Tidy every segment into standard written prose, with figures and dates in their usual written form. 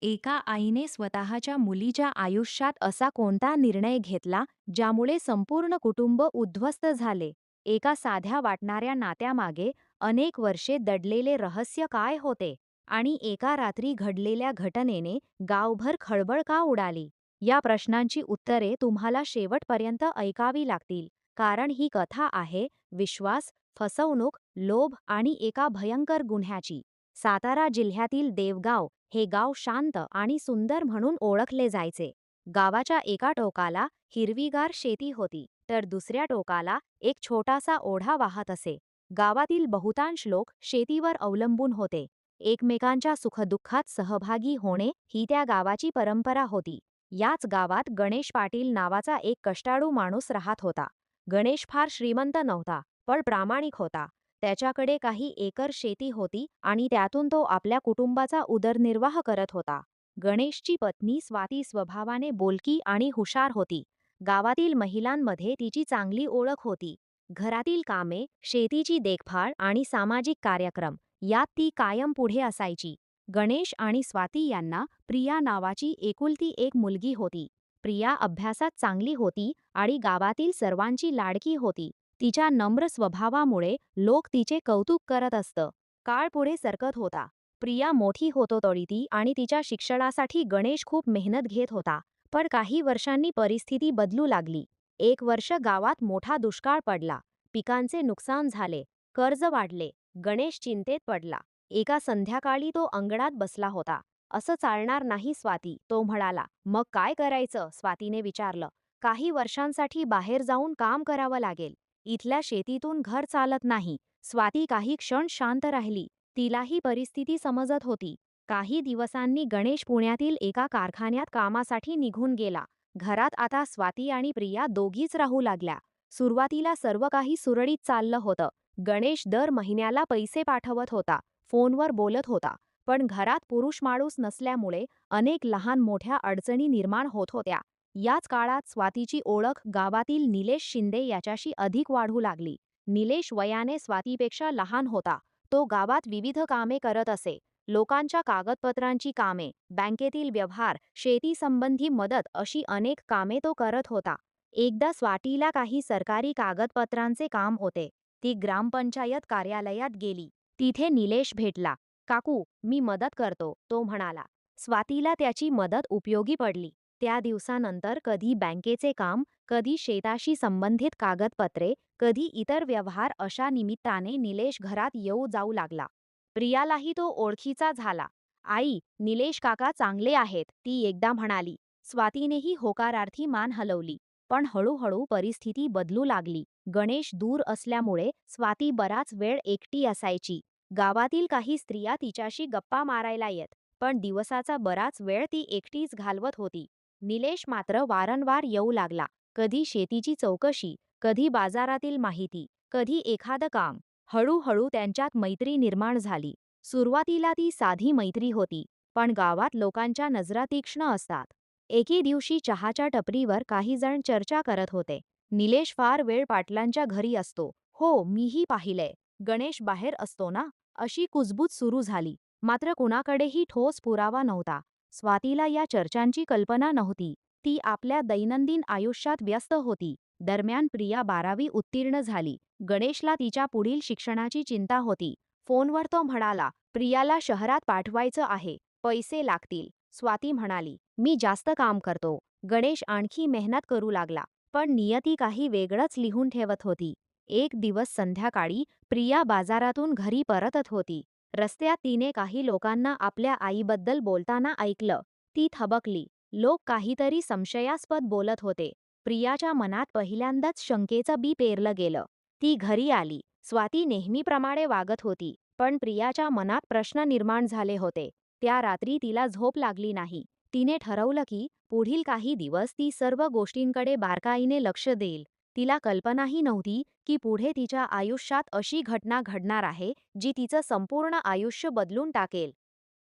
एका आईने स्वतःच्या मुलीच्या आयुष्यात असा कोणता निर्णय घेतला ज्यामुळे संपूर्ण कुटुंब उद्ध्वस्त झाले? एका साध्या वाटणाऱ्या नात्यामागे अनेक वर्षे दडलेले रहस्य काय होते? आणि एका रात्री घडलेल्या घटनेने गावभर खळबळ का उडाली? या प्रश्नांची उत्तरे तुम्हाला शेवटपर्यंत ऐकावी लागतील, कारण ही कथा आहे विश्वास, फसवणूक, लोभ आणि एका भयंकर गुन्ह्याची. सातारा जिल्ह्यातील देवगाव हे गाव शांत आणि सुंदर म्हणून ओळखले जायचे. गावाच्या एका टोकाला हिरवीगार शेती होती, तर दुसऱ्या टोकाला एक छोटासा ओढा वाहत असे. गावातील बहुतांश लोक शेतीवर अवलंबून होते. एकमेकांच्या सुखदुःखात सहभागी होणे ही त्या गावाची परंपरा होती. याच गावात गणेश पाटील नावाचा एक कष्टाळू माणूस राहत होता. गणेश फार श्रीमंत नव्हता, पण प्रामाणिक होता. त्याच्याकडे काही एकर शेती होती आणि त्यातून तो आपल्या कुटुंबाचा उदरनिर्वाह करत होता. गणेशची पत्नी स्वाती स्वभावाने बोलकी आणि हुशार होती. गावातील महिलांमध्ये तिची चांगली ओळख होती. घरातील कामे, शेतीची देखभाल आणि सामाजिक कार्यक्रम यात ती कायम पुढे असायची. गणेश आणि स्वाती यांना प्रिया नावाची एकुलती एक मुलगी होती. प्रिया अभ्यासात चांगली होती आणि गावातील सर्वांची लाडकी होती. तिच्या नम्र स्वभावामुळे लोक तिचे कौतुक करत असत. काळ पुढे सरकत होता. प्रिया मोठी होतो ती आणि तिच्या शिक्षणासाठी गणेश खूप मेहनत घेत होता. पण काही वर्षांनी परिस्थिती बदलू लागली. एक वर्ष गावात मोठा दुष्काळ पडला. पिकांचे नुकसान झाले. कर्ज वाढले. गणेश चिंतेत पडला. एका संध्याकाळी तो अंगणात बसला होता. असं चालणार नाही स्वाती, तो म्हणाला. मग काय करायचं, स्वातीने विचारलं. काही वर्षांसाठी बाहेर जाऊन काम करावं लागेल. इथल्या शेतीतून घर चालत नाही. स्वाती काही क्षण शांत राहिली. तिलाही परिस्थिती समजत होती. काही दिवसांनी गणेश पुण्यातील एका कारखान्यात कामासाठी निघून गेला. घरात आता स्वाती आणि प्रिया दोघीच राहू लागल्या. सुरुवातीला सर्व काही सुरळीत चाललं होतं. गणेश दर महिन्याला पैसे पाठवत होता. फोनवर बोलत होता. पण घरात पुरुष माणूस नसल्यामुळे अनेक लहान मोठ्या अडचणी निर्माण होत होत्या. याच काळात स्वातीची ओळख गावातील निलेश शिंदे याच्याशी अधिक वाढू लागली. निलेश वयाने स्वातीपेक्षा लहान होता. तो गावात विविध कामे करत असे. लोकांच्या कागदपत्रांची कामे, बँकेतील व्यवहार, शेती संबंधी मदत अशी अनेक कामे तो करत होता. एकदा स्वातीला काही सरकारी कागदपत्रांचे काम होते. ती ग्रामपंचायत कार्यालयात गेली. तिथे निलेश भेटला. काकू, मी मदत करतो, तो म्हणाला. स्वातीला त्याची मदत उपयोगी पडली. त्या दिवसानंतर कधी बँकेचे काम, कधी शेताशी संबंधित कागदपत्रे, कधी इतर व्यवहार अशा निमित्ताने निलेश घरात येऊ जाऊ लागला. प्रियालाही तो ओळखीचा झाला. आई, निलेश काका चांगले आहेत, ती एकदा म्हणाली. स्वातीनेही होकारार्थी मान हलवली. पण हळूहळू परिस्थिती बदलू लागली. गणेश दूर असल्यामुळे स्वाती बराच वेळ एकटी असायची. गावातील काही स्त्रिया तिच्याशी गप्पा मारायला येत, पण दिवसाचा बराच वेळ ती एकटीच घालवत होती. निलेश मात्र वारंवार येऊ लागला. कधी शेतीची चौकशी, कधी बाजारातील माहिती, कधी एखादं काम. हळूहळू त्यांच्यात मैत्री निर्माण झाली. सुरुवातीला ती साधी मैत्री होती, पण गावात लोकांच्या नजरा तीक्ष्ण असतात. एके दिवशी चहाच्या टपरीवर काही जण चर्चा करत होते. निलेश फार वेळ पाटलांच्या घरी असतो. हो, मीही पाहिलंय. गणेश बाहेर असतो ना, अशी कुजबूज सुरू झाली. मात्र कुणाकडेही ठोस पुरावा नव्हता. स्वातीला या चर्चांची कल्पना नव्हती. ती आपल्या दैनंदिन आयुष्यात व्यस्त होती. दरम्यान प्रिया 12वी उत्तीर्ण झाली. गणेशला तिच्या पुढील शिक्षणाची चिंता होती. फोनवर तो म्हणाला, प्रियाला शहरात पाठवायचं आहे, पैसे लागतील. स्वाती म्हणाली, मी जास्त काम करतो. गणेश आणखी मेहनत करू लागला. पण नियती काही वेगळंच लिहून ठेवत होती. एक दिवस संध्याकाळी प्रिया बाजारातून घरी परतत होती. रस्त्यात तिने काही लोकांना आपल्या आईबद्दल बोलताना ऐकलं. ती थबकली. लोक काहीतरी संशयास्पद बोलत होते. प्रियाच्या मनात पहिल्यांदाच शंकेचं बी पेरलं गेलं. ती घरी आली. स्वाती नेहमीप्रमाणे वागत होती, पण प्रियाच्या मनात प्रश्न निर्माण झाले होते. त्या रात्री तिला झोप लागली नाही. तिने ठरवलं की पुढील काही दिवस ती सर्व गोष्टींकडे बारकाईने लक्ष देईल. तिला कल्पनाही नव्हती की पुढे तिच्या आयुष्यात अशी घटना घडणार आहे जी तिचं संपूर्ण आयुष्य बदलून टाकेल.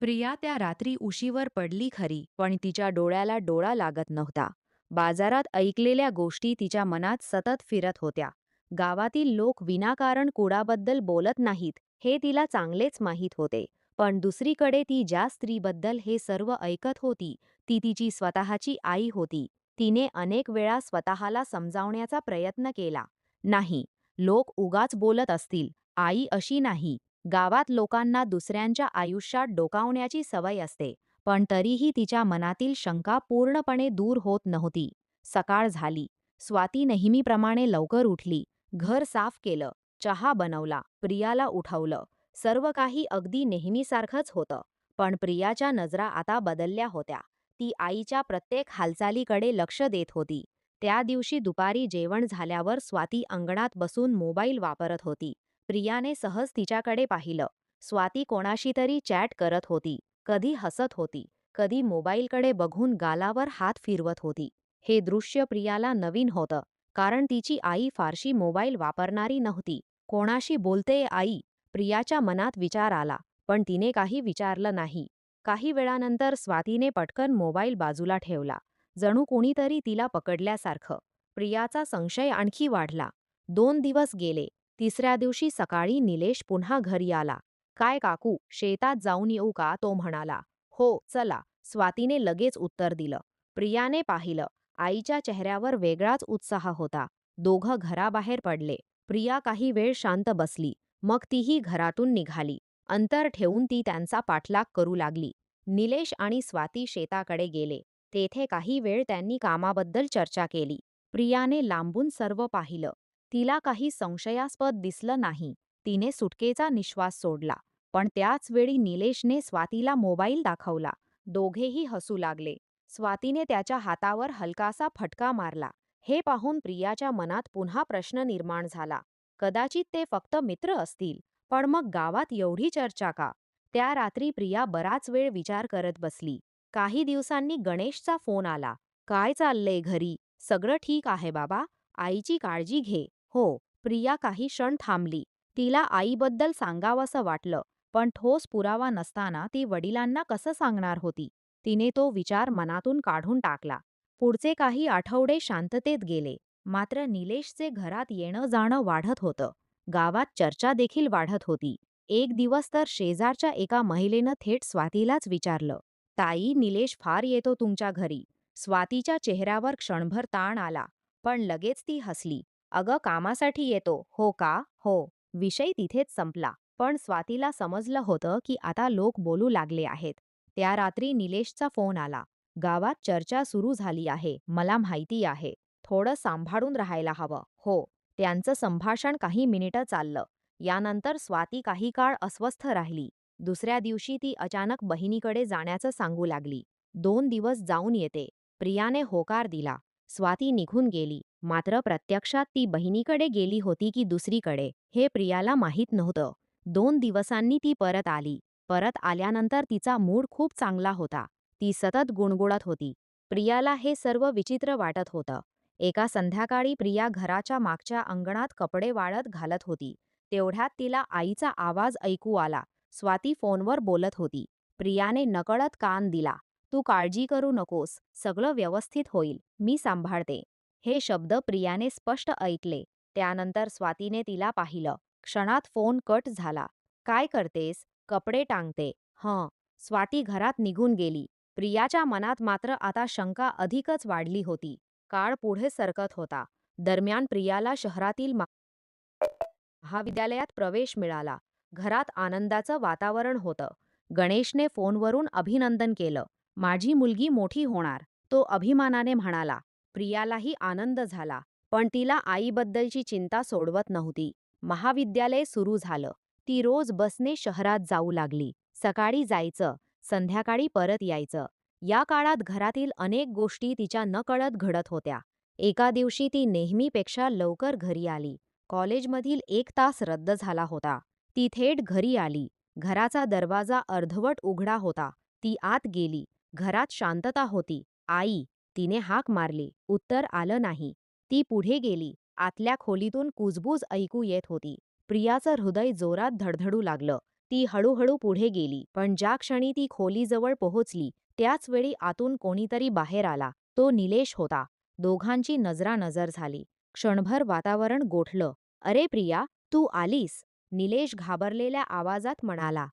प्रिया त्या रात्री उशीवर पडली खरी, पण तिच्या डोळ्याला डोळा लागत नव्हता. बाजारात ऐकलेल्या गोष्टी तिच्या मनात सतत फिरत होत्या. गावातील लोक विनाकारण कुडाबद्दल बोलत नाहीत, हे तिला चांगलेच माहीत होते. पण दुसरीकडे ती ज्या स्त्रीबद्दल हे सर्व ऐकत होती, ती तिची स्वतःची आई होती. तिने अनेक वेळा स्वतःला समजावण्याचा प्रयत्न केला. नाही, लोक उगाच बोलत असतील, आई अशी नाही. गावात लोकांना दुसऱ्यांच्या आयुष्यात डोकावण्याची सवय असते. पण तरीही तिच्या मनातील शंका पूर्णपणे दूर होत नव्हती. सकाळ झाली. स्वाती नेहमीप्रमाणे लवकर उठली. घर साफ केलं, चहा बनवला, प्रियाला उठवलं. सर्व काही अगदी नेहमीसारखंच होतं. पण प्रियाच्या नजरा आता बदलल्या होत्या. ती आईच्या प्रत्येक हालचालीकडे लक्ष देत होती. त्या दिवशी दुपारी जेवण झाल्यावर स्वाती अंगणात बसून मोबाईल वापरत होती. प्रियाने सहज तिच्याकडे पाहिलं. स्वाती कोणाशी तरी चॅट करत होती. कधी हसत होती, कधी मोबाईलकडे बघून गालावर हात फिरवत होती. हे दृश्य प्रियाला नवीन होतं, कारण तिची आई फारशी मोबाईल वापरणारी नव्हती. कोणाशी बोलतेय आई? प्रियाच्या मनात विचार आला, पण तिने काही विचारलं नाही. काही वेळानंतर स्वातीने पटकन मोबाईल बाजूला ठेवला. जणू कोणीतरी तिला पकडल्यासारखं. प्रियाचा संशय आणखी वाढला. 2 दिवस गेले. तिसऱ्या दिवशी सकाळी निलेश पुन्हा घरी आला. "काय काकू, शेतात जाऊन येऊ का?" तो म्हणाला. "हो, चला," स्वातीने लगेच उत्तर दिलं. प्रियाने पाहिलं. आईच्या चेहऱ्यावर वेगळाच उत्साह होता. दोघं घराबाहेर पडले. प्रिया काही वेळ शांत बसली. मग तीही घरातून निघाली. अंतर ठेवून ती त्यांचा पाठलाग करू लागली. निलेश आणि स्वाती शेताकडे गेले. तेथे काही वेळ त्यांनी कामाबद्दल चर्चा केली. प्रियाने लांबून सर्व पाहिलं. तिला काही संशयास्पद दिसलं नाही. तिने सुटकेचा निश्वास सोडला. पण त्याच वेळी निलेशने स्वातीला मोबाईल दाखवला. दोघेही हसू लागले. स्वातीने त्याच्या हातावर हलकासा फटका मारला. हे पाहून प्रियाच्या मनात पुन्हा प्रश्न निर्माण झाला. कदाचित ते फक्त मित्र असतील. पण मग गावात एवढी चर्चा का? त्या रात्री प्रिया बराच वेळ विचार करत बसली. काही दिवसांनी गणेशचा फोन आला. "काय चाललंय घरी? सगळं ठीक आहे बाबा? आईची काळजी घे." "हो." प्रिया काही क्षण थांबली. तिला आईबद्दल सांगावंसं वाटलं, पण ठोस पुरावा नसताना ती वडिलांना कसं सांगणार होती? तिने तो विचार मनातून काढून टाकला. पुढचे काही आठवडे शांततेत गेले. मात्र निलेशचे घरात येणं जाणं वाढत होतं. गावात चर्चा देखील वाढत होती. एक दिवस तर शेजारच्या एका महिलेनं थेट स्वातीलाच विचारलं, "ताई, निलेश फार येतो तुमच्या घरी." स्वातीच्या चेहऱ्यावर क्षणभर ताण आला, पण लगेच ती हसली. "अगं, कामासाठी येतो." "हो का?" "हो." विषय तिथेच संपला. पण स्वातीला समजलं होतं की आता लोक बोलू लागले आहेत. त्या रात्री निलेशचा फोन आला. "गावात चर्चा सुरू झाली आहे, मला माहिती आहे. थोडं सांभाळून राहायला हवं." "हो." त्यांचं संभाषण काही मिनिटं चाललं. यानंतर स्वाती काही काळ अस्वस्थ राहिली. दुसऱ्या दिवशी ती अचानक बहिणीकडे जाण्याचं सांगू लागली. "2 दिवस जाऊन येते." प्रियाने होकार दिला. स्वाती निघून गेली. मात्र प्रत्यक्षात ती बहिणीकडे गेली होती की दुसरीकडे, हे प्रियाला माहीत नव्हतं. 2 दिवसांनी ती परत आली. परत आल्यानंतर तिचा मूड खूप चांगला होता. ती सतत गुणगुणत होती. प्रियाला हे सर्व विचित्र वाटत होतं. एका संध्याकाळी प्रिया घराच्या मागच्या अंगणात कपडे वाळत घालत होती. तेवढ्यात तिला आईचा आवाज ऐकू आला. स्वाती फोनवर बोलत होती. प्रियाने नकळत कान दिला. "तू काळजी करू नकोस, सगळं व्यवस्थित होईल, मी सांभाळते." हे शब्द प्रियाने स्पष्ट ऐकले. त्यानंतर स्वातीने तिला पाहिलं. क्षणात फोन कट झाला. "काय करतेस?" "कपडे टांगते." "हं." स्वाती घरात निघून गेली. प्रियाच्या मनात मात्र आता शंका अधिकच वाढली होती. काळ पुढे सरकत होता. दरम्यान प्रियाला शहरातील महाविद्यालयात प्रवेश मिळाला. घरात आनंदाचं वातावरण होतं. गणेशने फोनवरून अभिनंदन केलं. "माझी मुलगी मोठी होणार," तो अभिमानाने म्हणाला. प्रियालाही आनंद झाला. पण तिला आईबद्दलची चिंता सोडवत नव्हती. महाविद्यालय सुरू झालं. ती रोज बसने शहरात जाऊ लागली. सकाळी जायचं, संध्याकाळी परत यायचं. या काळात घरातील अनेक गोष्टी तिच्या नकळत घडत होत्या. एका दिवशी ती नेहमीपेक्षा लवकर घरी आली. कॉलेजमधील 1 तास रद्द झाला होता. ती थेट घरी आली. घराचा दरवाजा अर्धवट उघडा होता. ती आत गेली. घरात शांतता होती. "आई," तिने हाक मारली. उत्तर आलं नाही. ती पुढे गेली. आतल्या खोलीतून कुजबूज ऐकू येत होती. प्रियाचं हृदय जोरात धडधडू लागलं. ती हळूहळू पुढे गेली. पण ज्या क्षणी ती खोलीजवळ पोहोचली, त्याच वेळी आतून कोणीतरी बाहेर आला. तो निलेश होता. दोघांची नजरानजर झाली. क्षणभर वातावरण गोठलं. "अरे प्रिया, तू आलीस," निलेश घाबरलेल्या आवाजात म्हणाला.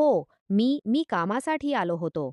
"हो, मी कामासाठी आलो होतो."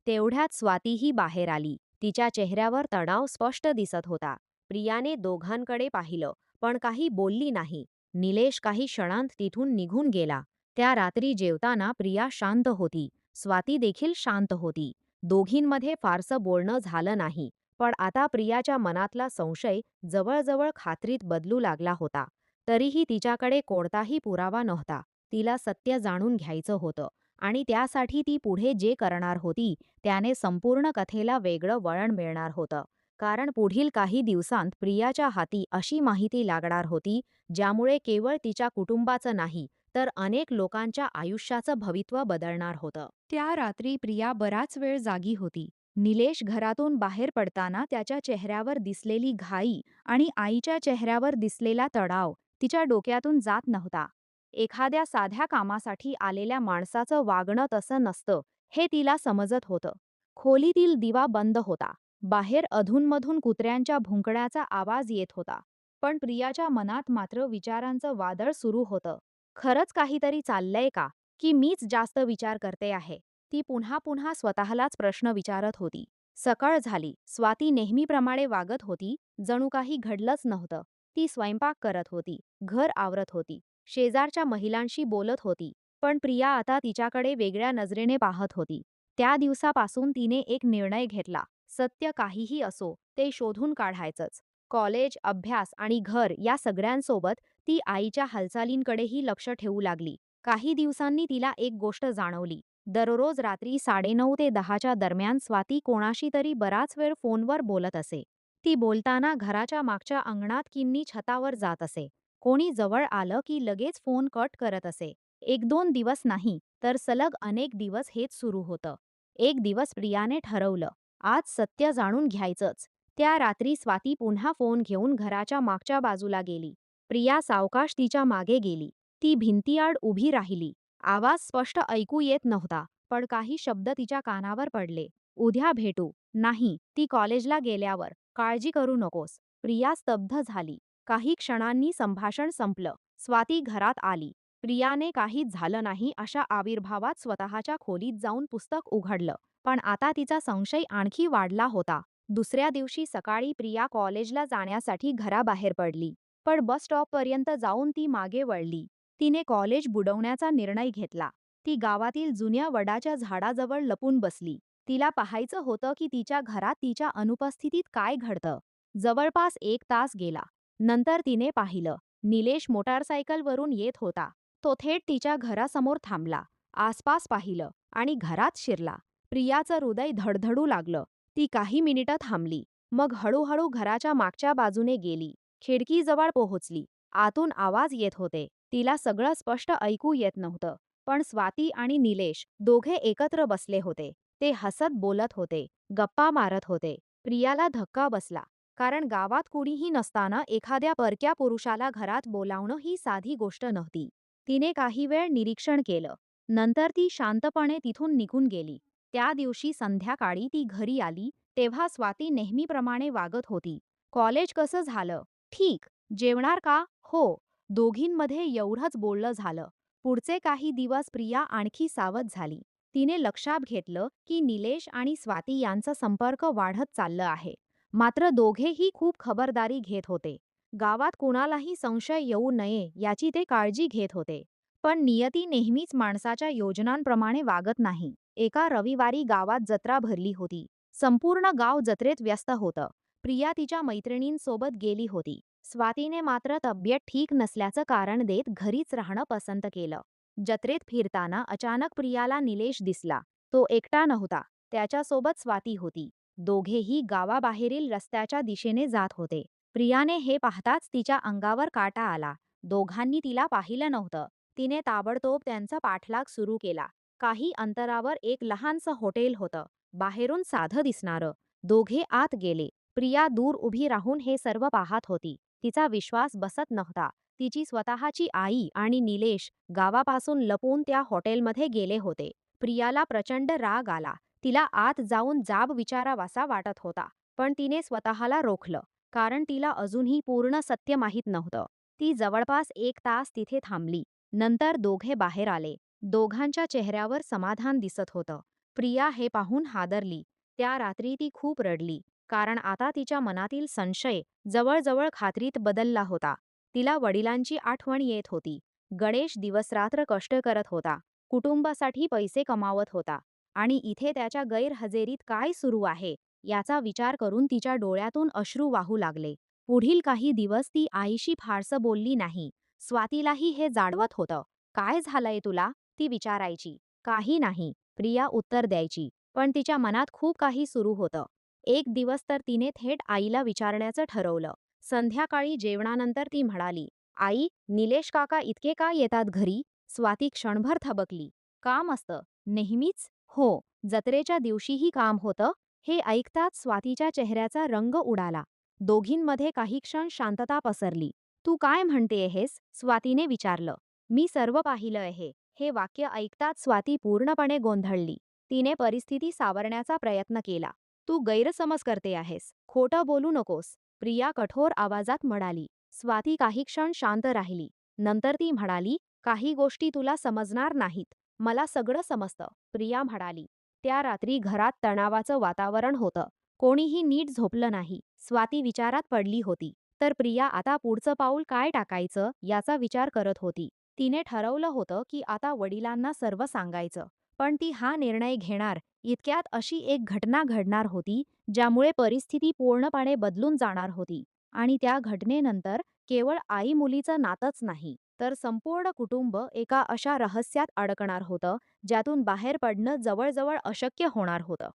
तेवढ्यात स्वातीही बाहेर आली. तिच्या चेहऱ्यावर तणाव स्पष्ट दिसत होता. प्रियाने दोघांकडे पाहिलं, पण काही बोलली नाही. निलेश काही क्षणांत तिथून निघून गेला. त्या रात्री जेवताना प्रिया शांत होती. स्वाती देखील शांत होती. दोघींमध्ये फारसं बोलणं झालं नाही. पण आता प्रियाच्या मनातला संशय जवळजवळ खात्रीत बदलू लागला होता. तरीही तिच्याकडे कोणताही पुरावा नव्हता. तिला सत्य जाणून घ्यायचं होतं आणि त्यासाठी ती पुढे जे करणार होती त्याने संपूर्ण कथेला वेगळं वळण मिळणार होतं. कारण पुढील काही दिवसांत प्रियाच्या हाती अशी माहिती लागणार होती ज्यामुळे केवळ तिच्या कुटुंबाचं नाही तर अनेक लोकांच्या आयुष्याचं भवितव्य बदलणार होतं. त्या रात्री प्रिया बराच वेळ जागी होती. निलेश घरातून बाहेर पडताना त्याच्या चेहऱ्यावर दिसलेली घाई आणि आईच्या चेहऱ्यावर दिसलेला तणाव तिच्या डोक्यातून जात नव्हता. एखाद्या साध्या कामासाठी आलेल्या माणसाचं वागणं तसं नसतं हे तिला समजत होतं. खोलीतील दिवा बंद होता. बाहेर अधूनमधून कुत्र्यांच्या भुंकण्याचा आवाज येत होता. पण प्रियाच्या मनात मात्र विचारांचं वादळ सुरू होतं. खरंच काहीतरी चाललंय का? की मीच जास्त विचार करते आहे? ती पुन्हा पुन्हा स्वतःलाच प्रश्न विचारत होती. सकाळ झाली. स्वाती नेहमीप्रमाणे वागत होती, जणू काही घडलंच नव्हतं. ती स्वयंपाक करत होती, घर आवरत होती, शेजारच्या महिलांशी बोलत होती. पण प्रिया आता तिच्याकडे वेगळ्या नजरेने पाहत होती. त्या दिवसापासून तिने एक निर्णय घेतला. सत्य काहीही असो, ते शोधून काढायचंच. कॉलेज, अभ्यास आणि घर या सगळ्यांसोबत ती आईच्या हालचालींकडेही लक्ष ठेवू लागली. काही दिवसांनी तिला एक गोष्ट जाणवली. दररोज रात्री 9:30 ते 10च्या दरम्यान स्वाती कोणाशी तरी बराच वेळ फोनवर बोलत असे. ती बोलताना घराच्या मागच्या अंगणात किंवा छतावर जात असे. कोणी जवळ आलं की लगेच फोन कट करत असे. 1-2 दिवस नाही, तर सलग अनेक दिवस हेच सुरू होतं. एक दिवस प्रियाने ठरवलं, आज सत्य जाणून घ्यायचंच. त्या रात्री स्वाती पुन्हा फोन घेऊन घराच्या मागच्या बाजूला गेली. प्रिया सावकाश तिच्या मागे गेली. ती भिंतीआड उभी राहिली. आवाज स्पष्ट ऐकू येत नव्हता, पण काही शब्द तिच्या कानावर पडले. "उद्या भेटू." "नाही, ती कॉलेजला गेल्यावर. काळजी करू नकोस." प्रिया स्तब्ध झाली. काही क्षणांनी संभाषण संपलं. स्वाती घरात आली. प्रियाने काहीच झालं नाही अशा आविर्भावात स्वतःच्या खोलीत जाऊन पुस्तक उघडलं. पण आता तिचा संशय आणखी वाढला होता. दुसऱ्या दिवशी सकाळी प्रिया कॉलेजला जाण्यासाठी घराबाहेर पडली. पण बस स्टॉपपर्यंत जाऊन ती मागे वळली. तिने कॉलेज बुडवण्याचा निर्णय घेतला. ती गावातील जुन्या वडाच्या झाडाजवळ लपून बसली. तिला पाहायचं होतं की तिच्या घरात तिच्या अनुपस्थितीत काय घडतं. जवळपास 1 तास गेला. नंतर तिने पाहिलं. निलेश मोटारसायकलवरून येत होता. तो थेट तिच्या घरासमोर थांबला. आसपास पाहिलं आणि घरात शिरला. प्रियाचं हृदय धडधडू लागलं. ती काही मिनिटं थांबली. मग हळूहळू घराच्या मागच्या बाजूने गेली. खिडकीजवळ पोहोचली. आतून आवाज येत होते. तिला सगळं स्पष्ट ऐकू येत नव्हतं. पण स्वाती आणि निलेश दोघे एकत्र बसले होते. ते हसत बोलत होते, गप्पा मारत होते. प्रियाला धक्का बसला. कारण गावात कुणीही नसताना एखाद्या परक्या पुरुषाला घरात बोलावणं ही साधी गोष्ट नव्हती. तिने काही वेळ निरीक्षण केलं. नंतर ती शांतपणे तिथून निघून गेली. त्या दिवशी संध्याकाळी ती घरी आली तेव्हा स्वाती नेहमीप्रमाणे वागत होती. "कॉलेज कसं झालं?" "ठीक." "जेवणार का?" "हो." दोघींमध्ये एवढंच बोलणं झालं. पुढचे काही दिवस प्रिया आणखी सावध झाली. तिने लक्षात घेतलं की निलेश आणि स्वाती यांचा संपर्क वाढत चालला आहे. मात्र दोघेही खूप खबरदारी घेत होते. गावात कुणालाही संशय येऊ नये याची ते काळजी घेत होते. पण नियती नेहमीच माणसाच्या योजनांप्रमाणे वागत नाही. एका रविवारी गावात जत्रा भरली होती. संपूर्ण गाव जत्रेत व्यस्त होतं. प्रिया तिच्या मैत्रिणींसोबत गेली होती. स्वातीने मात्र तब्येत ठीक नसल्याचं कारण देत घरीच राहणं पसंत केलं. जत्रेत फिरताना अचानक प्रियाला निलेश दिसला. तो एकटा नव्हता. त्याच्यासोबत स्वाती होती. दोघेही गावाबाहेरील रस्त्याच्या दिशेने जात होते. प्रियाने हे पाहताच तिच्या अंगावर काटा आला. दोघांनी तिला पाहिलं नव्हतं. तिने ताबडतोब त्यांचा पाठलाग सुरू केला. काही अंतरावर एक लहानसं हॉटेल होतं. बाहेरून साधं दिसणारं. दोघे आत गेले. प्रिया दूर उभी राहून हे सर्व पाहत होती. तिचा विश्वास बसत नव्हता. तिची स्वतःची आई आणि निलेश गावापासून लपून त्या हॉटेलमध्ये गेले होते. प्रियाला प्रचंड राग आला. तिला आत जाऊन जाब विचारावासा वाटत होता. पण तिने स्वतःला रोखलं. कारण तिला अजूनही पूर्ण सत्य माहीत नव्हतं. ती जवळपास 1 तास तिथे थांबली. नंतर दोघे बाहेर आले. दोघांच्या चेहऱ्यावर समाधान दिसत होतं. प्रिया हे पाहून हादरली. त्या रात्री ती खूप रडली, कारण आता तिच्या मनातील संशय जवळजवळ खात्रीत बदलला होता. तिला वडिलांची आठवण येत होती. गणेश दिवसरात्र कष्ट करत होता, कुटुंबासाठी पैसे कमावत होता, आणि इथे त्याच्या गैरहजेरीत काय सुरू आहे याचा विचार करून तिच्या डोळ्यातून अश्रू वाहू लागले. पुढील काही दिवस ती आईशी फारसं बोलली नाही. स्वातीलाही हे जाणवत होतं. काय झालंय तुला, ती विचारायची. काही नाही, प्रिया उत्तर द्यायची. पण तिच्या मनात खूप काही सुरू होतं. एक दिवस तर तिने थेट आईला विचारण्याचं ठरवलं. संध्याकाळी जेवणानंतर ती म्हणाली, आई, निलेश काका इतके का येतात घरी? स्वाती क्षणभर थबकली. काम असतं, नेहमीच? हो, जत्रेच्या दिवशीही काम होतं. हे ऐकताच स्वातीच्या चेहऱ्याचा रंग उडाला. दोघींमध्ये काही क्षण शांतता पसरली. तू काय म्हणतेयस? स्वातीने विचारलं. मी सर्व पाहिलं आहे. हे वाक्य ऐकताच स्वाती पूर्णपणे गोंधळली. तिने परिस्थिती सावरण्याचा प्रयत्न केला. तू गैरसमज करते आहेस. खोटं बोलू नकोस, प्रिया कठोर आवाजात म्हणाली. स्वाती काही क्षण शांत राहिली. नंतर ती म्हणाली, काही गोष्टी तुला समजणार नाहीत. मला सगळं समजतं, प्रिया म्हणाली. त्या रात्री घरात तणावाचं वातावरण होतं. कोणीही नीट झोपलं नाही. स्वाती विचारात पडली होती. तर प्रिया आता पुढचं पाऊल काय टाकायचं याचा विचार करत होती. तिने ठरवलं होतं की आता वडिलांना सर्व सांगायचं. पण ती हा निर्णय घेणार इतक्यात अशी एक घटना घडणार होती, ज्यामुळे परिस्थिती पूर्णपणे बदलून जाणार होती. आणि त्या घटनेनंतर केवळ आई मुलीचं नातंच नाही, तर संपूर्ण कुटुंब एका अशा रहस्यात अडकणार होतं, ज्यातून बाहेर पडणं जवळजवळ अशक्य होणार होतं.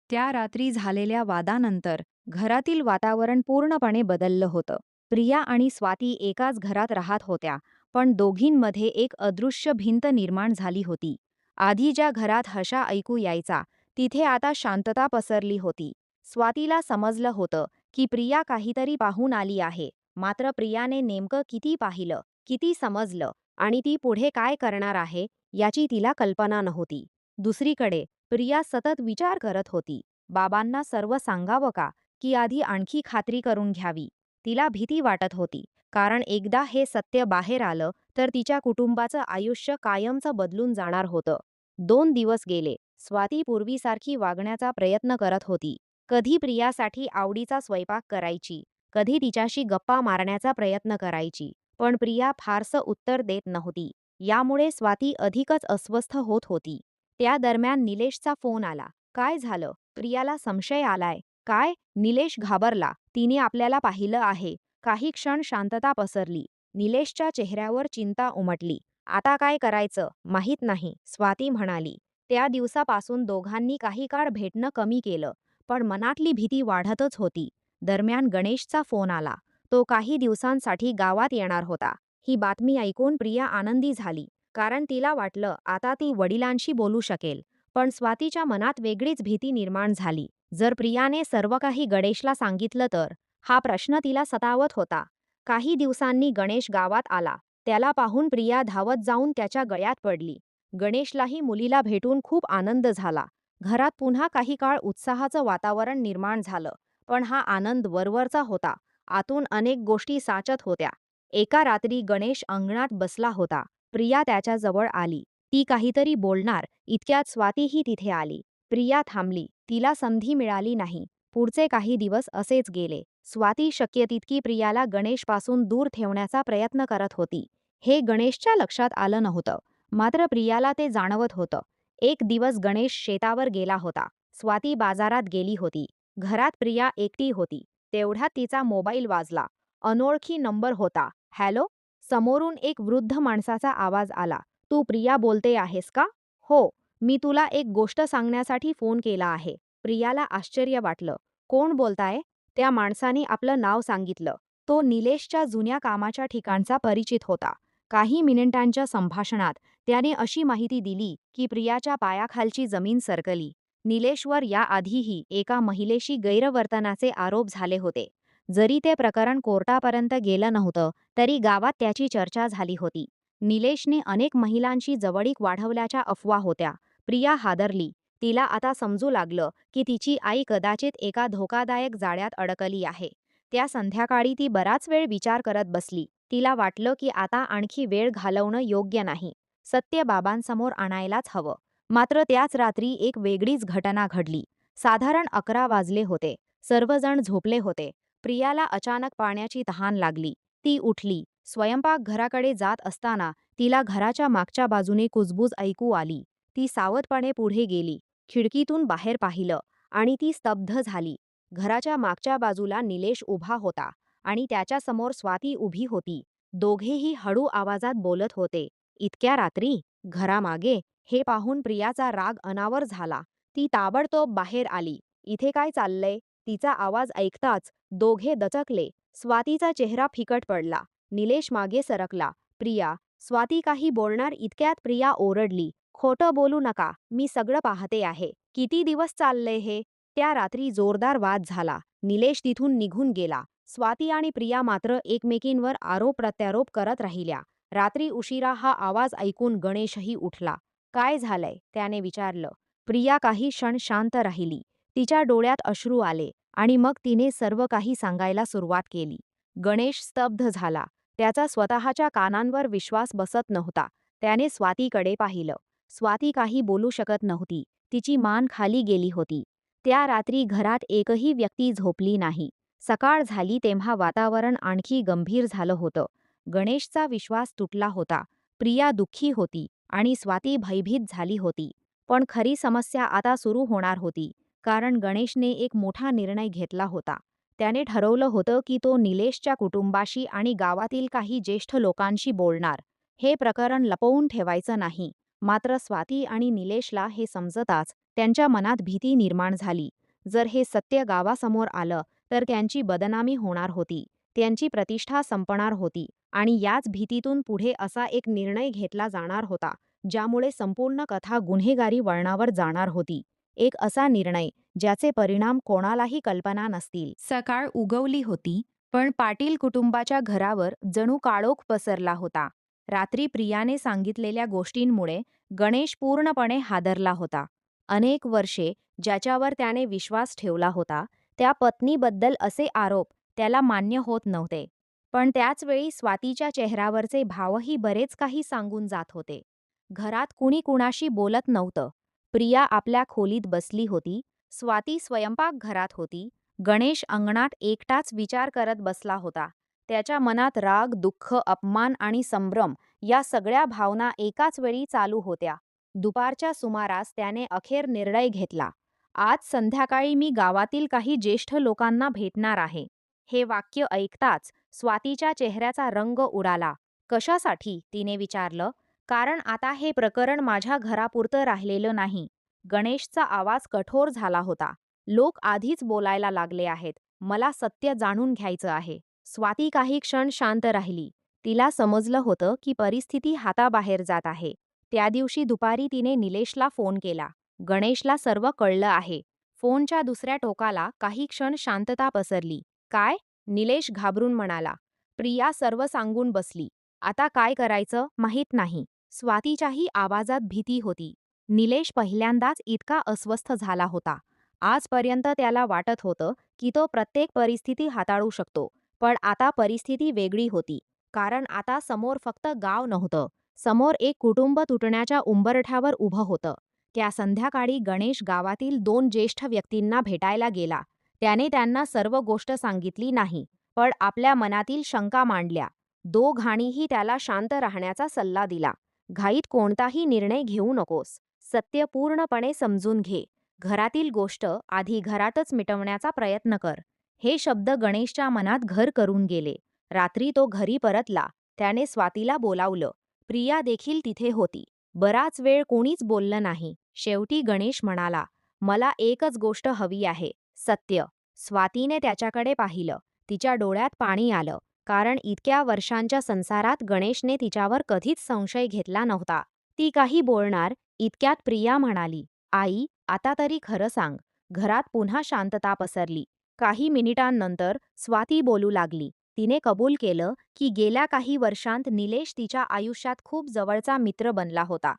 त्या रात्री झालेल्या वादानंतर घरातील वातावरण पूर्णपणे बदललं होतं. प्रिया आणि स्वाती एकाच घरात राहत होत्या, पण दोघींमध्ये एक अदृश्य भिंत निर्माण झाली होती. आधी ज्या घरात हशा ऐकू यायचा, तिथे आता शांतता पसरली होती. स्वातीला समजलं होतं की प्रिया काहीतरी पाहून आली आहे, मात्र प्रियाने नेमकं किती पाहिलं, किती समजलं आणि ती पुढे काय करणार आहे याची तिला कल्पना नव्हती. दुसरीकडे प्रिया सतत विचार करत होती. बाबांना सर्व सांगावं का, की आधी आणखी खात्री करून घ्यावी? तिला भीती वाटत होती, कारण एकदा हे सत्य बाहेर आलं तर तिच्या कुटुंबाचं आयुष्य कायमचं बदलून जाणार होतं. 2 दिवस गेले. स्वाती पूर्वीसारखी वागण्याचा प्रयत्न करत होती. कधी प्रियासाठी आवडीचा स्वयंपाक करायची, कधी तिच्याशी गप्पा मारण्याचा प्रयत्न करायची. पण प्रिया फारसं उत्तर देत नव्हती. यामुळे स्वाती अधिकच अस्वस्थ होत होती. त्या दरम्यान निलेशचा फोन आला. काय झालं? प्रियाला संशय आलाय. काय? निलेश घाबरला. तिने आपल्याला पाहिलं आहे. काही क्षण शांतता पसरली. निलेशच्या चेहऱ्यावर चिंता उमटली. आता काय करायचं माहीत नाही, स्वाती म्हणाली. त्या दिवसापासून दोघांनी काही काळ भेटणं कमी केलं, पण मनातली भीती वाढतच होती. दरम्यान गणेशचा फोन आला. तो काही दिवसांसाठी गावात येणार होता. ही बातमी ऐकून प्रिया आनंदी झाली, कारण तिला वाटलं आता ती वडिलांशी बोलू शकेल. पण स्वातीच्या मनात वेगळीच भीती निर्माण झाली. जर प्रियाने सर्व काही गणेशला सांगितलं तर? हा प्रश्न तिला सतावत होता. काही दिवसांनी गणेश गावात आला. त्याला पाहून प्रिया धावत जाऊन त्याच्या गळ्यात पडली. गणेशलाही मुलीला भेटून खूप आनंद झाला. घरात पुन्हा काही काळ उत्साहाचं वातावरण निर्माण झालं. पण हा आनंद वरवरचा होता. आतून अनेक गोष्टी साचत होत्या. एका रात्री गणेश अंगणात बसला होता. प्रिया त्याच्याजवळ आली. ती काहीतरी बोलणार इतक्यात स्वातीही तिथे आली. प्रिया थांबली. तिला संधी मिळाली नाही. पुढचे काही दिवस असेच गेले. स्वाती शक्य तितकी प्रियाला गणेशपासून दूर ठेवण्याचा प्रयत्न करत होती. हे गणेशच्या लक्षात आलं नव्हतं. मात्र प्रियाला ते जाणवत होतं. एक दिवस गणेश शेतावर गेला होता. स्वाती बाजारात गेली होती. घरात प्रिया एकटी होती. तेवढ्यात तिचा मोबाईल वाजला. अनोळखी नंबर होता. हॅलो? समोरून एक वृद्ध माणसाचा आवाज आला. तू प्रिया बोलते आहेस का? हो, मी तुला एक गोष्ट सांगण्यासाठी फोन केला आहे. प्रियाला आश्चर्य वाटलं. कोण बोलताय? त्या माणसाने आपलं नाव सांगितलं. तो निलेशच्या जुन्या कामाच्या ठिकाणचा परिचित होता. काही मिनिटांच्या संभाषणात त्याने अशी माहिती दिली की प्रियाच्या पायाखालची जमीन सरकली. निलेशवर याआधीही एका महिलेशी गैरवर्तनाचे आरोप झाले होते. जरी ते प्रकरण कोर्टापर्यंत गेलं नव्हतं, तरी गावात त्याची चर्चा झाली होती. निलेशने अनेक महिलांशी जवळीक वाढवल्याच्या अफवा होत्या. प्रिया हादरली. तिला आता समजू लागलं की तिची आई कदाचित एका धोकादायक जाळ्यात अडकली आहे. त्या संध्याकाळी ती बराच वेळ विचार करत बसली. तिला वाटलं की आता आणखी वेळ घालवणं योग्य नाही. सत्य बाबांसमोर आणायलाच हवं. मात्र त्याच रात्री एक वेगळीच घटना घडली. साधारण 11 वाजले होते. सर्वजण झोपले होते. प्रियाला अचानक पाण्याची तहान लागली. ती उठली. स्वयंपाकघराकडे जात असताना तिला घराच्या मागच्या बाजूने कुजबूज ऐकू आली. ती सावधपणे पुढे गेली. खिडकीतून बाहेर पाहिलं आणि ती स्तब्ध झाली. घराच्या मागच्या बाजूला निलेश उभा होता आणि त्याच्यासमोर स्वाती उभी होती. दोघेही हळू आवाजात बोलत होते. इतक्या रात्री घरामागे हे पाहून प्रियाचा राग अनावर झाला. ती ताबडतोब बाहेर आली. इथे काय चाललंय? तिचा आवाज ऐकताच दोघे दचकले. स्वातीचा चेहरा फिकट पडला. निलेश मागे सरकला. प्रिया, स्वाती काही बोलणार इतक्यात प्रिया ओरडली. खोटं बोलू नका, मी सगळं पाहते आहे. किती दिवस चाललंय हे? त्या रात्री जोरदार वाद झाला. निलेश तिथून निघून गेला. स्वाती आणि प्रिया मात्र एकमेकींवर आरोप प्रत्यारोप करत राहिल्या. रात्री उशिरा हा आवाज ऐकून गणेशही उठला. काय झालंय? त्याने विचारलं. प्रिया काही क्षण शांत राहिली. तिच्या डोळ्यात अश्रू आले आणि मग तिने सर्व काही सांगायला सुरुवात केली. गणेश स्तब्ध झाला. त्याचा स्वतःच्या कानांवर विश्वास बसत नव्हता. त्याने स्वातीकडे पाहिलं. स्वाती काही बोलू शकत नव्हती. तिची मान खाली गेली होती. त्या रात्री घरात एकही व्यक्ती झोपली नाही. सकाळ झाली तेव्हा वातावरण आणखी गंभीर झालं होतं. गणेशचा विश्वास तुटला होता. प्रिया दुःखी होती आणि स्वाती भयभीत झाली होती. पण खरी समस्या आता सुरू होणार होती. कारण गणेशने एक मोठा निर्णय घेतला होता. त्याने ठरवलं होतं की तो निलेशच्या कुटुंबाशी आणि गावातील काही ज्येष्ठ लोकांशी बोलणार. हे प्रकरण लपवून ठेवायचं नाही. मात्र स्वाती आणि निलेशला हे समजताच त्यांच्या मनात भीती निर्माण झाली. जर हे सत्य गावासमोर आलं तर त्यांची बदनामी होणार होती. त्यांची प्रतिष्ठा संपणार होती आणि याच भीतीतून पुढे असा एक निर्णय घेतला जाणार होता, ज्यामुळे संपूर्ण कथा गुन्हेगारी वळणावर जाणार होती. एक असा निर्णय ज्याचे परिणाम कोणालाही कल्पना नसतील. सकाळ उगवली होती, पण पाटील कुटुंबाच्या घरावर जणू काळोख पसरला होता. रात्री प्रियाने सांगितलेल्या गोष्टींमुळे गणेश पूर्णपणे हादरला होता. अनेक वर्षे ज्याच्यावर त्याने विश्वास ठेवला होता, त्या पत्नीबद्दल असे आरोप त्याला मान्य होत नव्हते. पण त्याच वेळी स्वातीच्या चेहऱ्यावरचे भावही बरेच काही सांगून जात होते. घरात कुणी कुणाशी बोलत नव्हतं. प्रिया आपल्या खोलीत बसली होती. स्वाती स्वयंपाकघरात होती. गणेश अंगणात एकटाच विचार करत बसला होता. त्याच्या मनात राग, दुःख, अपमान आणि संभ्रम या सगळ्या भावना एकाच वेळी चालू होत्या. दुपारच्या सुमारास त्याने अखेर निर्णय घेतला. आज संध्याकाळी मी गावातील काही ज्येष्ठ लोकांना भेटणार आहे. हे वाक्य ऐकताच स्वातीच्या चेहऱ्याचा रंग उडाला. कशासाठी? तिने विचारलं. कारण आता हे प्रकरण माझ्या घरापुरतं राहिलेलं नाही. गणेशचा आवाज कठोर झाला होता. लोक आधीच बोलायला लागले आहेत. मला सत्य जाणून घ्यायचं आहे. स्वाती काही क्षण शांत राहिली. तिला समजलं होतं की परिस्थिती हाताबाहेर जात आहे. त्या दिवशी दुपारी तिने निलेशला फोन केला. गणेशला सर्व कळलं आहे. फोनच्या दुसऱ्या टोकाला काही क्षण शांतता पसरली. काय? निलेश घाबरून म्हणाला. प्रिया सर्व सांगून बसली. आता काय करायचं माहीत नाही. स्वातीच्याही आवाजात भीती होती. निलेश पहिल्यांदाच इतका अस्वस्थ झाला होता. आजपर्यंत त्याला वाटत होतं की तो प्रत्येक परिस्थिती हाताळू शकतो. पण आता परिस्थिती वेगळी होती. कारण आता समोर फक्त गाव नव्हतं. समोर एक कुटुंब तुटण्याच्या उंबरठ्यावर उभं होतं. त्या संध्याकाळी गणेश गावातील 2 ज्येष्ठ व्यक्तींना भेटायला गेला. त्याने त्यांना सर्व गोष्ट सांगितली नाही, पण आपल्या मनातील शंका मांडल्या. दोघांनीही त्याला शांत राहण्याचा सल्ला दिला. घाईत कोणताही निर्णय घेऊ नकोस. सत्य पूर्णपणे समजून घे. घरातील गोष्ट आधी घरातच मिटवण्याचा प्रयत्न कर. हे शब्द गणेशच्या मनात घर करून गेले. रात्री तो घरी परतला. त्याने स्वातीला बोलावलं. प्रिया देखील तिथे होती. बराच वेळ कोणीच बोललं नाही. शेवटी गणेश म्हणाला, मला एकच गोष्ट हवी आहे, सत्य. स्वातीने त्याच्याकडे पाहिलं. तिच्या डोळ्यात पाणी आलं. कारण इतक्या वर्षांच्या संसारात गणेशने तिच्यावर कधीच संशय घेतला नव्हता. ती काही बोलणार इतक्यात प्रिया म्हणाली, आई, आता तरी खरं सांग. घरात पुन्हा शांतता पसरली. काही मिनिटांनंतर स्वाती बोलू लागली. तिने कबूल केलं की गेल्या काही वर्षांत निलेश तिच्या आयुष्यात खूप जवळचा मित्र बनला होता.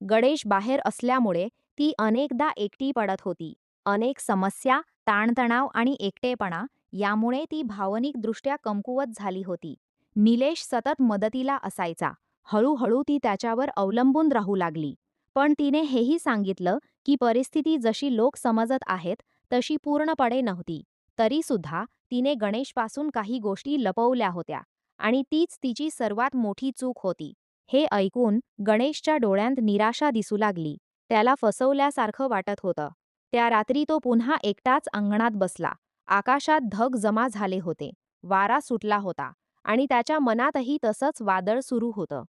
गणेश बाहेर असल्यामुळे ती अनेकदा एकटी पडत होती. अनेक समस्या, ताणतणाव आणि एकटेपणा यामुळे ती भावनिकदृष्ट्या कमकुवत झाली होती. निलेश सतत मदतीला असायचा. हळूहळू ती त्याच्यावर अवलंबून राहू लागली. पण तिने हेही सांगितलं की परिस्थिती जशी लोक समजत आहेत तशी पूर्णपणे नव्हती. तरीसुद्धा तिने गणेशपासून काही गोष्टी लपवल्या होत्या आणि तीच तिची सर्वात मोठी चूक होती. हे ऐकून गणेशच्या डोळ्यांत निराशा दिसू लागली. त्याला फसवल्यासारखं वाटत होतं. त्या रात्री तो पुन्हा एकटाच अंगणात बसला. आकाशात ढग जमा झाले होते. वारा सुटला होता आणि त्याच्या मनातही तसंच वादळ सुरू होतं.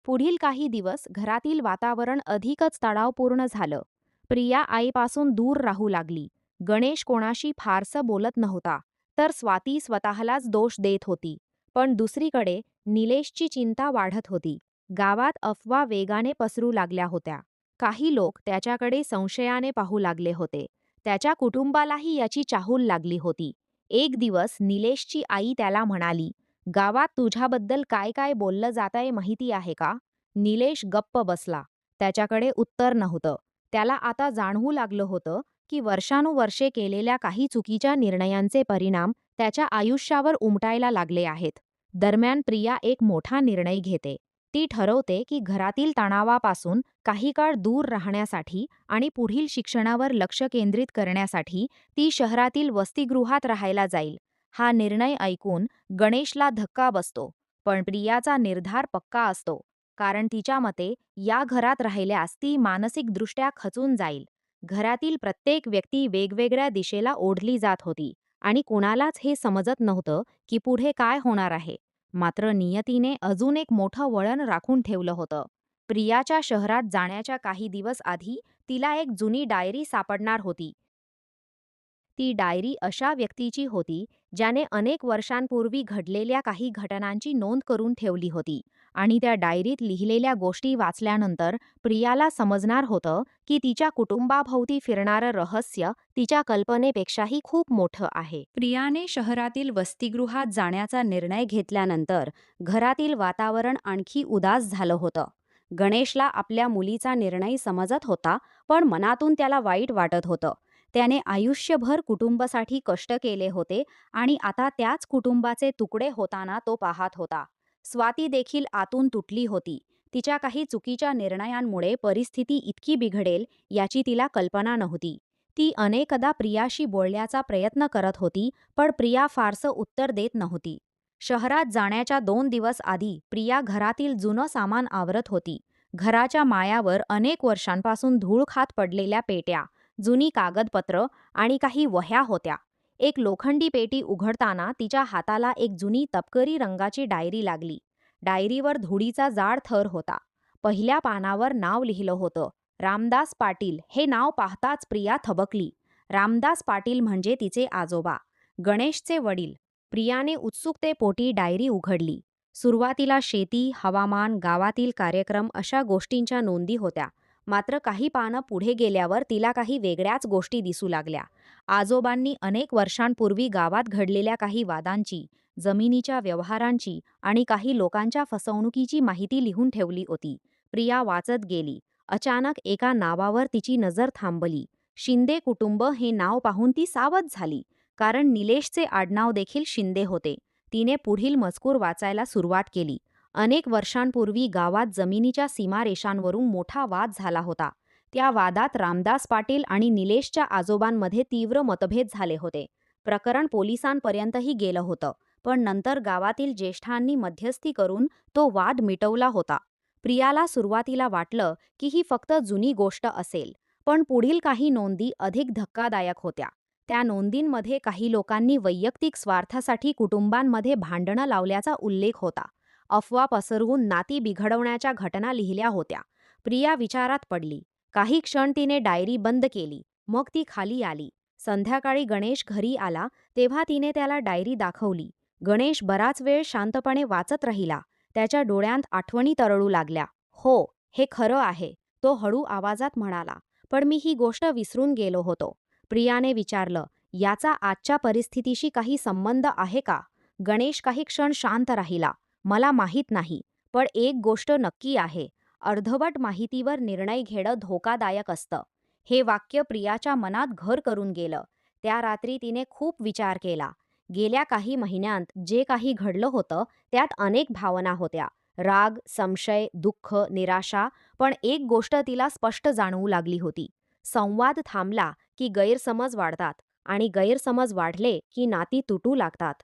पुढील काही दिवस घरातील वातावरण अधिकच तणावपूर्ण झालं. प्रिया आईपासून दूर राहू लागली. गणेश कोणाशी फारसं बोलत नव्हता, तर स्वाती स्वतःलाच दोष देत होती. पण दुसरीकडे निलेशची चिंता वाढत होती. गावात अफवा वेगाने पसरू लागल्या होत्या. काही लोक त्याच्याकडे संशयाने पाहू लागले होते. त्याच्या कुटुंबालाही याची चाहूल लागली होती. एक दिवस निलेशची आई त्याला म्हणाली, "गावात तुझ्याबद्दल काय काय बोललं जातंय माहिती आहे का?" निलेश गप्प बसला. त्याच्याकडे उत्तर नव्हतं. त्याला आता जाणवू लागलं होतं की वर्षानुवर्षे केलेल्या काही चुकीच्या निर्णयांचे परिणाम त्याच्या आयुष्यावर उमटायला लागले आहेत. दरम्यान प्रिया एक मोठा निर्णय घेते. ती ठरवते की घरातील तणावापासून काही काळ दूर राहण्यासाठी आणि पुढील शिक्षणावर लक्ष केंद्रित करण्यासाठी ती शहरातील वसतिगृहात राहायला जाईल. हा निर्णय ऐकून गणेशला धक्का बसतो. पण प्रियाचा निर्धार पक्का असतो. कारण तिच्या मते या घरात राहिल्यास ती मानसिकदृष्ट्या खचून जाईल. घरातील प्रत्येक व्यक्ती वेगवेगळ्या दिशेला ओढली जात होती आणि कुणालाच हे समजत नव्हतं की पुढे काय होणार आहे. मात्र नियतीने अजून एक मोठं वळण राखून ठेवलं होतं. प्रियाच्या शहरात जाण्याच्या काही दिवस आधी तिला एक जुनी डायरी सापडणार होती. ती डायरी अशा व्यक्तीची होती ज्याने अनेक वर्षांपूर्वी घडलेल्या काही घटनांची नोंद करून ठेवली होती आणि त्या डायरीत लिहिलेल्या गोष्टी वाचल्यानंतर प्रियाला समजणार होतं की तिच्या कुटुंबाभोवती फिरणारं रहस्य तिच्या कल्पनेपेक्षाही खूप मोठं आहे. प्रियाने शहरातील वसतिगृहात जाण्याचा निर्णय घेतल्यानंतर घरातील वातावरण आणखी उदास झालं होतं. गणेशला आपल्या मुलीचा निर्णय समजत होता, पण मनातून त्याला वाईट वाटत होतं. त्याने आयुष्यभर कुटुंबासाठी कष्ट केले होते आणि आता त्याच कुटुंबाचे तुकडे होताना तो पाहत होता. स्वाती देखील आतून तुटली होती. तिच्या काही चुकीच्या निर्णयांमुळे परिस्थिती इतकी बिघडेल याची तिला कल्पना नव्हती. ती अनेकदा प्रियाशी बोलण्याचा प्रयत्न करत होती, पण प्रिया फारसं उत्तर देत नव्हती. शहरात जाण्याच्या 2 दिवस आधी प्रिया घरातील जुनं सामान आवरत होती. घराच्या माळ्यावर अनेक वर्षांपासून धूळ खात पडलेल्या पेट्या, जुनी कागदपत्र आणि काही वह्या होत्या. एक लोखंडी पेटी उघडताना तिच्या हाताला एक जुनी तपकरी रंगाची डायरी लागली. डायरीवर धुळीचा जाड थर होता. पहिल्या पानावर नाव लिहिलं होतं, रामदास पाटील. हे नाव पाहताच प्रिया थबकली. रामदास पाटील म्हणजे तिचे आजोबा, गणेशचे वडील. प्रियाने उत्सुकतेपोटी डायरी उघडली. सुरुवातीला शेती, हवामान, गावातील कार्यक्रम अशा गोष्टींच्या नोंदी होत्या. मात्र काही पानं पुढे गेल्यावर तिला काही वेगळ्याच गोष्टी दिसू लागल्या. आजोबांनी अनेक वर्षांपूर्वी गावात घडलेल्या काही वादांची, जमिनीच्या व्यवहारांची आणि काही लोकांच्या फसवणुकीची माहिती लिहून ठेवली होती. प्रिया वाचत गेली. अचानक एका नावावर तिची नजर थांबली. शिंदे कुटुंब हे नाव पाहून ती सावध झाली. कारण निलेशचे आडनाव देखील शिंदे होते. तिने पुढील मजकूर वाचायला सुरुवात केली. अनेक वर्षांपूर्वी गावात जमिनीच्या सीमारेषांवरून मोठा वाद झाला होता. त्या वादात रामदास पाटील आणि निलेशच्या आजोबांमध्ये तीव्र मतभेद झाले होते. प्रकरण पोलिसांपर्यंतही गेलं होतं, पण नंतर गावातील ज्येष्ठांनी मध्यस्थी करून तो वाद मिटवला होता. प्रियाला सुरुवातीला वाटलं की ही फक्त जुनी गोष्ट असेल, पण पुढील काही नोंदी अधिक धक्कादायक होत्या. त्या नोंदींमध्ये काही लोकांनी वैयक्तिक स्वार्थासाठी कुटुंबांमध्ये भांडणं लावल्याचा उल्लेख होता. अफवा पसरवून नाती बिघडवण्याच्या घटना लिहिल्या होत्या. प्रिया विचारात पडली. काही क्षण तिने डायरी बंद केली. मग ती खाली आली. संध्याकाळी गणेश घरी आला तेव्हा तिने त्याला डायरी दाखवली. गणेश बराच वेळ शांतपणे वाचत राहिला. त्याच्या डोळ्यांत आठवणी तरळू लागल्या. "हो, हे खरं आहे," तो हळू आवाजात म्हणाला. "पण मी ही गोष्ट विसरून गेलो होतो." प्रियाने विचारलं, "याचा आजच्या परिस्थितीशी काही संबंध आहे का?" गणेश काही क्षण शांत राहिला. "मला माहीत नाही, पण एक गोष्ट नक्की आहे. अर्धवट माहितीवर निर्णय घेणं धोकादायक असतं." हे वाक्य प्रियाच्या मनात घर करून गेलं. त्या रात्री तिने खूप विचार केला. गेल्या काही महिन्यांत जे काही घडलं होतं त्यात अनेक भावना होत्या. राग, संशय, दुःख, निराशा, पण एक गोष्ट तिला स्पष्ट जाणवू लागली होती. संवाद थांबला की गैरसमज वाढतात आणि गैरसमज वाढले की नाती तुटू लागतात.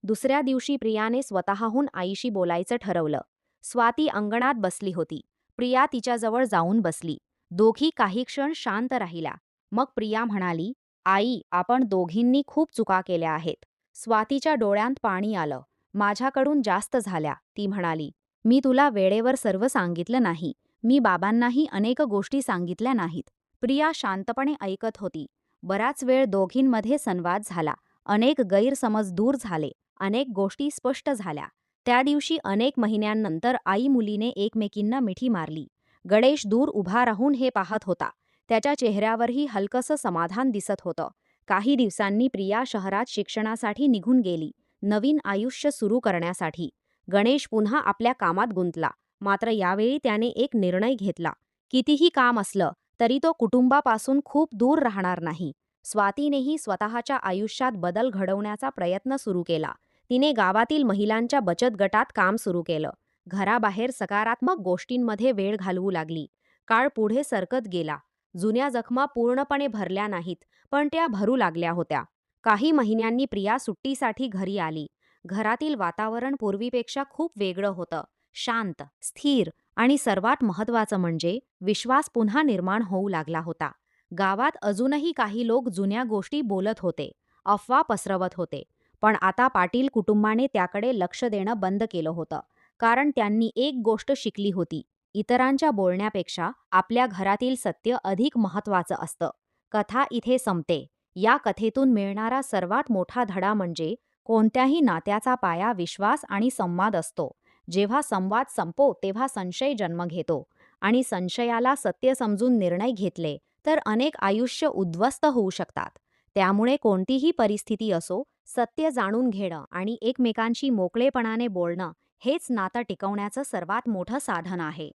दुसऱ्या दिवशी प्रियाने स्वतःहून आईशी बोलायचं ठरवलं. स्वाती अंगणात बसली होती. प्रिया तिच्याजवळ जाऊन बसली. दोघी काही क्षण शांत राहिल्या. मग प्रिया म्हणाली, "आई, आपण दोघींनी खूप चुका केल्या आहेत." स्वातीच्या डोळ्यांत पाणी आलं. "माझ्याकडून जास्त झाल्या," ती म्हणाली. "मी तुला वेळेवर सर्व सांगितलं नाही. मी बाबांनाही अनेक गोष्टी सांगितल्या नाहीत." प्रिया शांतपणे ऐकत होती. बराच वेळ दोघींमध्ये संवाद झाला. अनेक गैरसमज दूर झाले. अनेक गोष्टी स्पष्ट झाल्या. त्या दिवशी अनेक महिन्यांनंतर आई मुलीने एकमेकींना मिठी मारली. गणेश दूर उभा राहून हे पाहत होता. त्याच्या चेहऱ्यावरही हलकसं समाधान दिसत होतं. काही दिवसांनी प्रिया शहरात शिक्षणासाठी निघून गेली. नवीन आयुष्य सुरू करण्यासाठी. गणेश पुन्हा आपल्या कामात गुंतला. मात्र यावेळी त्याने एक निर्णय घेतला. कितीही काम असलं तरी तो कुटुंबापासून खूप दूर राहणार नाही. स्वातीनेही स्वतःच्या आयुष्यात बदल घडवण्याचा प्रयत्न सुरू केला. तिने गावातील महिलांच्या बचत गटात काम सुरू केलं. घराबाहेर सकारात्मक गोष्टींमध्ये वेळ घालवू लागली. काळ पुढे सरकत गेला. जुन्या जखमा पूर्णपणे भरल्या नाहीत, पण त्या भरू लागल्या होत्या. काही महिन्यांनी प्रिया सुट्टीसाठी घरी आली. घरातील वातावरण पूर्वीपेक्षा खूप वेगळं होतं. शांत, स्थिर आणि सर्वात महत्त्वाचं म्हणजे विश्वास पुन्हा निर्माण होऊ लागला होता. गावात अजूनही काही लोक जुन्या गोष्टी बोलत होते, अफवा पसरवत होते. पण आता पाटील कुटुंबाने त्याकडे लक्ष देणं बंद केलं होतं. कारण त्यांनी एक गोष्ट शिकली होती. इतरांच्या बोलण्यापेक्षा आपल्या घरातील सत्य अधिक महत्त्वाचं असतं. कथा इथे संपते. या कथेतून मिळणारा सर्वात मोठा धडा म्हणजे कोणत्याही नात्याचा पाया विश्वास आणि संवाद असतो. जेव्हा संवाद संपतो तेव्हा संशय जन्म घेतो. आणि संशयाला सत्य समजून निर्णय घेतले तर अनेक आयुष्य उद्ध्वस्त होऊ शकतात. त्यामुळे कोणतीही परिस्थिती असो, सत्य जाणून घेणं आणि एकमेकांशी मोकळेपणाने बोलणं हेच नातं टिकवण्याचं सर्वात मोठं साधन आहे.